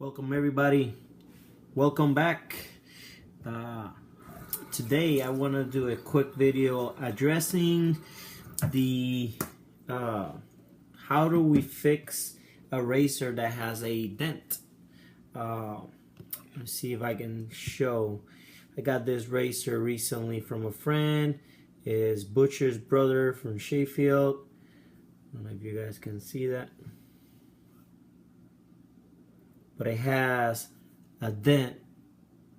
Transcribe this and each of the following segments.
Welcome everybody, welcome back. Today I want to do a quick video addressing the how do we fix a razor that has a dent. Let's see if I can show. I got this razor recently from a friend, his butcher's brother from Sheffield. I don't know if you guys can see that, but it has a dent,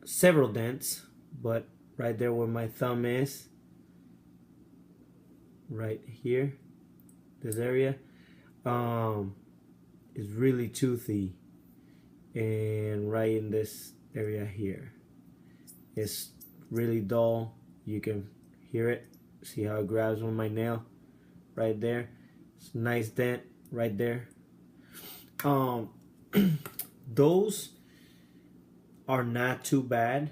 several dents, but right there where my thumb is, right here, this area, is really toothy, and right in this area here, it's really dull. You can hear it. See how it grabs on my nail, right there. It's a nice dent right there. Those are not too bad.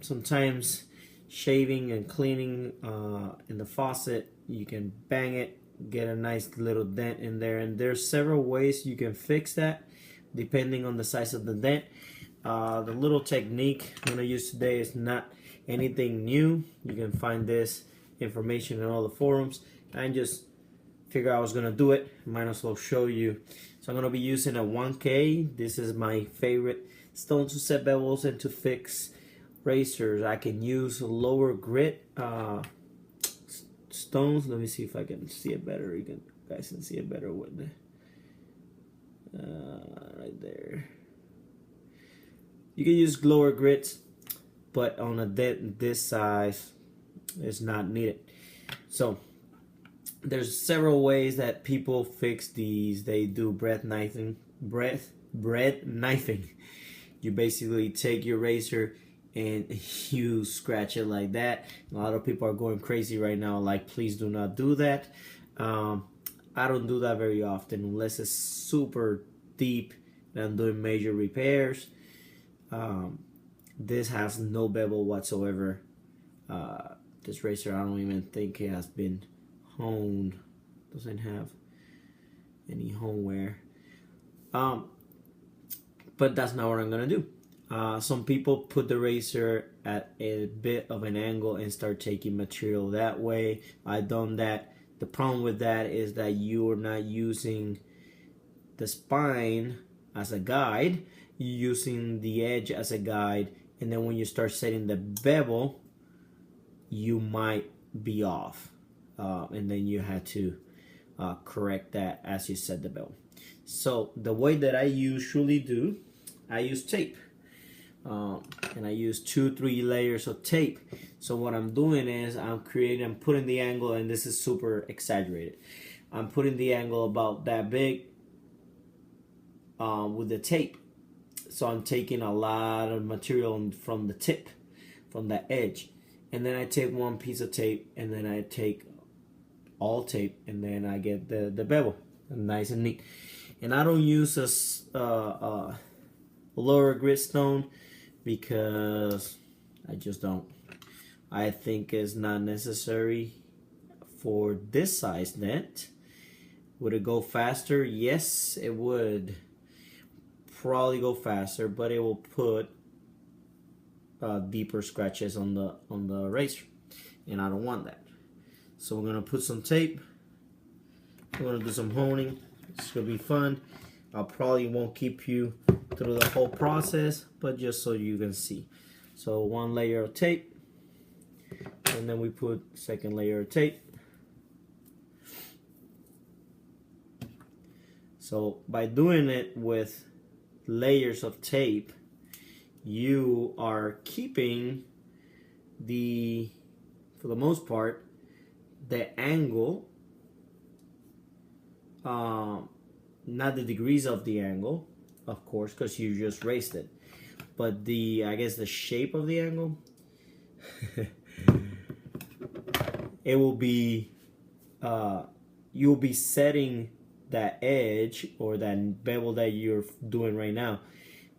Sometimes shaving and cleaning in the faucet, you can bang it, get a nice little dent in there, and there's several ways you can fix that depending on the size of the dent. The little technique I'm going to use today is not anything new. You can find this information in all the forums. I just figured I was going to do it. Might as well show you. So I'm going to be using a 1K. This is my favorite stone to set bevels and to fix razors. I can use lower grit stones. Let me see if I can see it better. You guys can see it better with the right there. You can use lower grits, but on a dent this size, it's not needed. So there's several ways that people fix these. They do bread knifing. You basically take your razor and you scratch it like that. A lot of people are going crazy right now, like, please do not do that. I don't do that very often unless it's super deep and I'm doing major repairs. This has no bevel whatsoever. This razor, I don't even think it has been honed. Doesn't have any hone wear. But that's not what I'm gonna do. Some people put the razor at a bit of an angle and start taking material that way. I've done that. The problem with that is that you are not using the spine as a guide. You're using the edge as a guide, and then when you start setting the bevel, you might be off. And then you had to correct that as you set the bevel. So the way that I usually do, I use tape. And I use 2-3 layers of tape. So what I'm doing is I'm putting the angle, and this is super exaggerated. I'm putting the angle about that big with the tape. So I'm taking a lot of material from the tip, from the edge. And then I take one piece of tape, and then I take all tape, and then I get the bevel, nice and neat. And I don't use a lower grit stone because I just don't. I think it's not necessary for this size dent. Would it go faster? Yes, it would probably go faster, but it will put deeper scratches on the razor, and I don't want that. So we're gonna put some tape. We're gonna do some honing. It's gonna be fun. I probably won't keep you through the whole process, but just so you can see. So one layer of tape, and then we put second layer of tape. So by doing it with layers of tape, you are keeping for the most part, the angle, not the degrees of the angle, of course, because you just raised it, but I guess the shape of the angle. It will be, you'll be setting that edge or that bevel that you're doing right now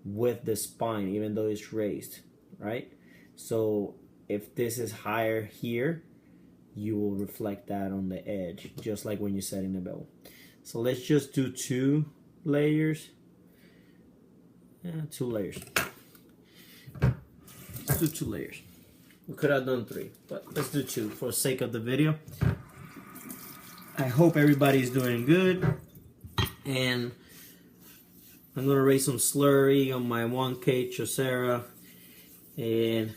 with the spine, even though it's raised, right? So if this is higher here, you will reflect that on the edge, just like when you're setting the bevel. So let's just do 2 layers. 2 layers. Let's do 2 layers. We could have done 3, but let's do 2 for the sake of the video. I hope everybody's doing good, and I'm gonna raise some slurry on my 1K Chaucera, and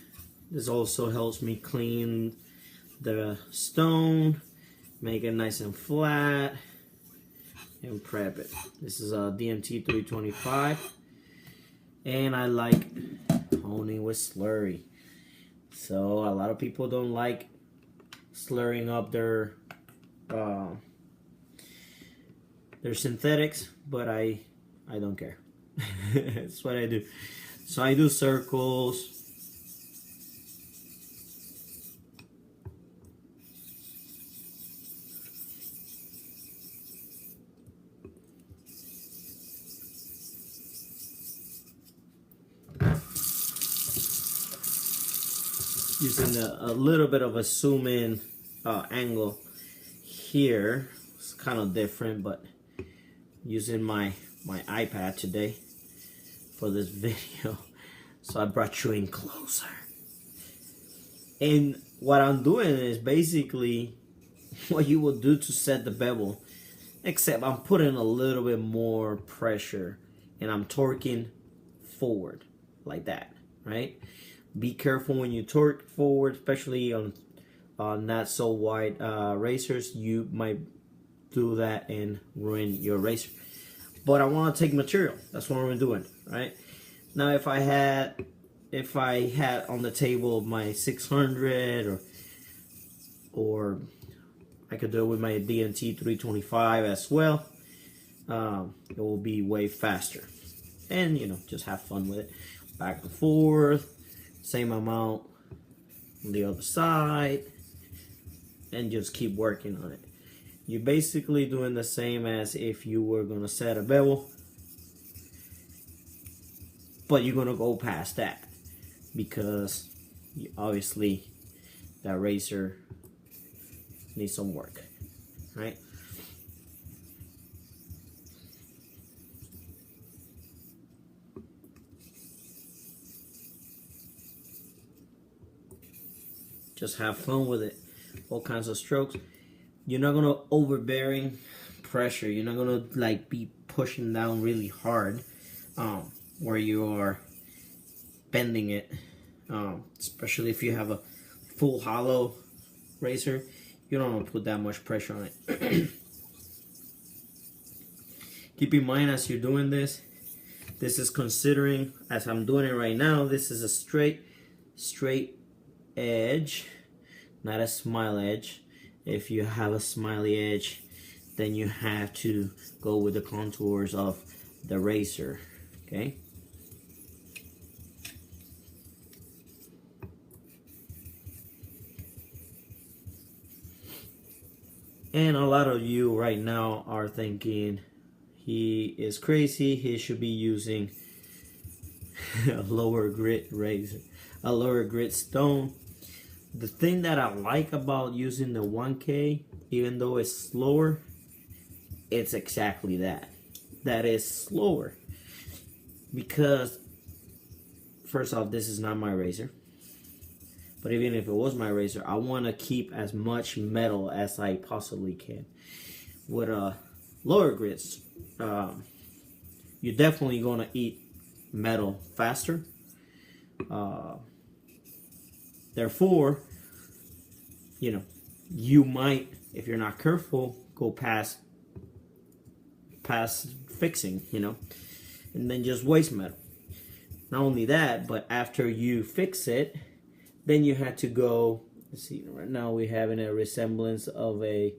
this also helps me clean the stone, make it nice and flat, and prep it. This is a DMT 325, and I like honing with slurry. So a lot of people don't like slurring up their synthetics, but I don't care. That's what I do. So I do circles. Using a little bit of a zoom in angle here. It's kind of different, but using my iPad today for this video, so I brought you in closer. And what I'm doing is basically what you would do to set the bevel, except I'm putting a little bit more pressure and I'm torquing forward like that, right? Be careful when you torque forward, especially on not so wide racers. You might do that and ruin your racer. But I want to take material. That's what we're doing, right? Now, if I had on the table my 600, or I could do it with my DNT 325 as well, it will be way faster. And just have fun with it, back and forth. Same amount on the other side, and just keep working on it. You're basically doing the same as if you were going to set a bevel, but you're going to go past that because obviously that racer needs some work, right? Just have fun with it. All kinds of strokes. You're not gonna overbearing pressure. You're not gonna like be pushing down really hard, where you are bending it. Especially if you have a full hollow racer, you don't want to put that much pressure on it. Keep in mind as you're doing this, this is considering, as I'm doing it right now, this is a straight edge, not a smile edge. If you have a smiley edge, then you have to go with the contours of the racer, okay? And a lot of you right now are thinking he is crazy, he should be using a lower grit razor, a lower grit stone. The thing that I like about using the 1K, even though it's slower, it's exactly that. That is slower. Because, first off, this is not my razor. But even if it was my razor, I want to keep as much metal as I possibly can. With lower grits, you're definitely going to eat metal faster. Therefore, you might, if you're not careful, go past fixing, and then just waste metal. Not only that, but after you fix it, then you had to go, let's see, right now we're having a resemblance of a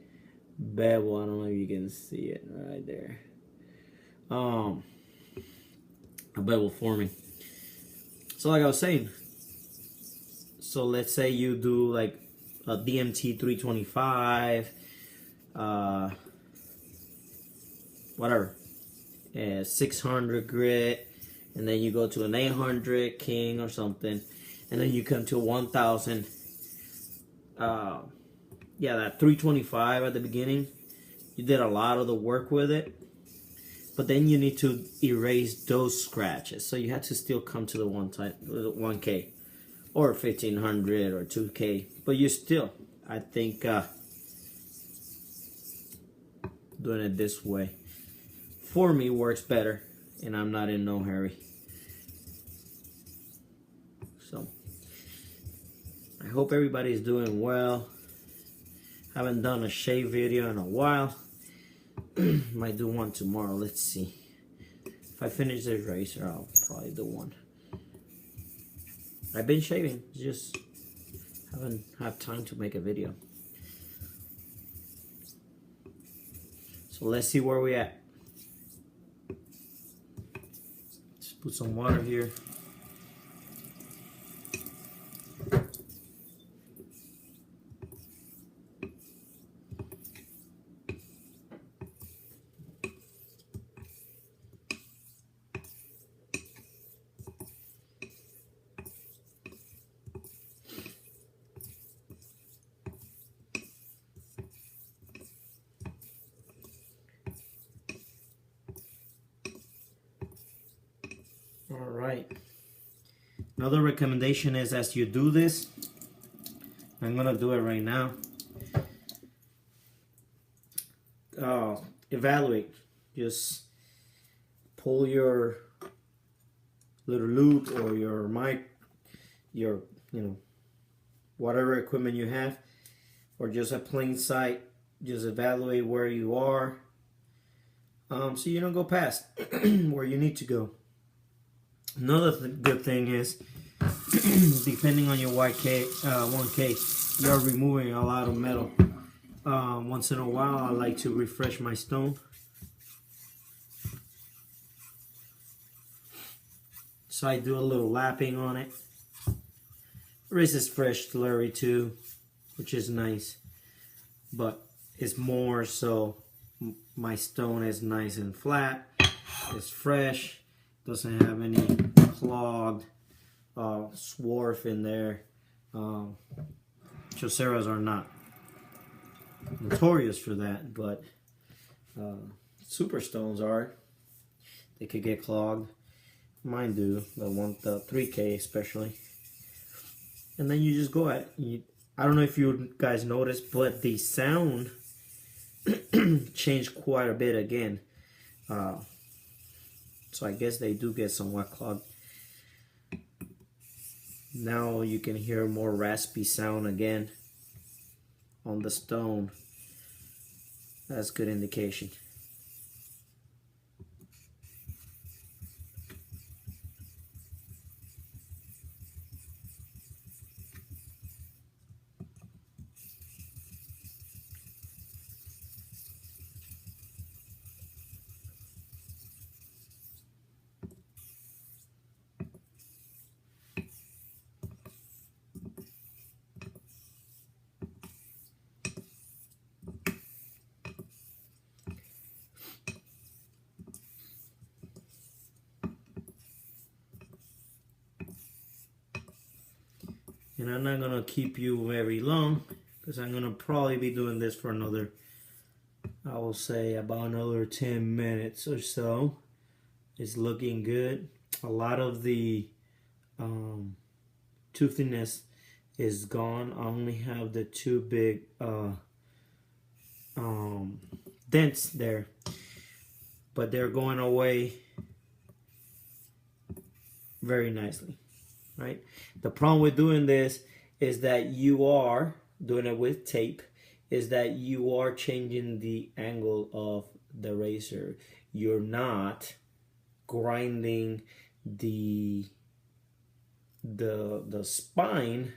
bevel. I don't know if you can see it right there. A bevel forming. So like I was saying, so let's say you do like a DMT 325, whatever, 600 grit, and then you go to an 800 king or something, and then you come to 1000. Yeah, that 325 at the beginning, you did a lot of the work with it. but then you need to erase those scratches. So you have to still come to the 1K or 1500 or 2K, but you still, I think doing it this way for me works better, and I'm not in no hurry. So I hope everybody's doing well. Haven't done a shave video in a while. Might do one tomorrow. Let's see. If I finish this razor, I'll probably do one. I've been shaving, just haven't had time to make a video. So let's see where we at. Just put some water here. All right. Another recommendation is, as you do this, I'm gonna do it right now. Evaluate. Just pull your little loop or your mic, your whatever equipment you have, or just a plain sight. Just evaluate where you are, so you don't go past where you need to go. Another good thing is, depending on your 1K, you're removing a lot of metal. Once in a while, I like to refresh my stone. So I do a little lapping on it. This is fresh slurry too, which is nice. But it's more so my stone is nice and flat. It's fresh. Doesn't have any clogged swarf in there. Choceras are not notorious for that, but superstones are. They could get clogged. Mine do, the 3K especially. And then you just go at it. I don't know if you guys noticed, but the sound changed quite a bit again. So I guess they do get somewhat clogged. Now you can hear more raspy sound again on the stone. That's good indication. And I'm not gonna keep you very long, because I'm gonna probably be doing this for another, I will say about another 10 minutes or so. It's looking good. A lot of the toothiness is gone. I only have the two big dents there, but they're going away very nicely. Right? The problem with doing this is that you are doing it with tape, is that you are changing the angle of the razor. You're not grinding the spine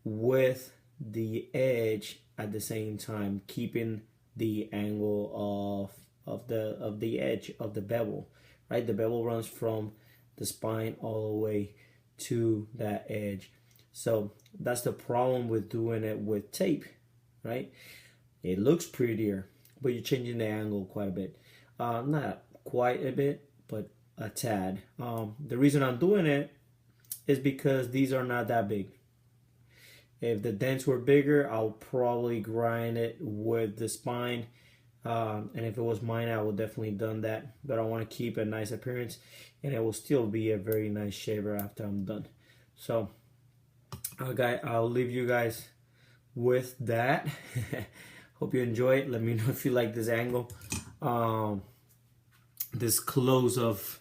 with the edge at the same time, keeping the angle of the edge of the bevel. Right? The bevel runs from the spine all the way to that edge. So that's the problem with doing it with tape, right? It looks prettier, but you're changing the angle quite a bit. Not quite a bit, but a tad. The reason I'm doing it is because these are not that big. If the dents were bigger, I'll probably grind it with the spine And if it was mine, I would definitely done that. But I want to keep a nice appearance, and it will still be a very nice shaver after I'm done. So, I'll leave you guys with that. Hope you enjoy it. Let me know if you like this angle, this close of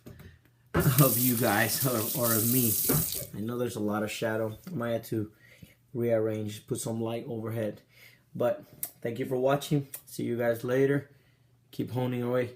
you guys or of me. I know there's a lot of shadow. I might have to rearrange, put some light overhead. But thank you for watching. See you guys later. Keep honing away.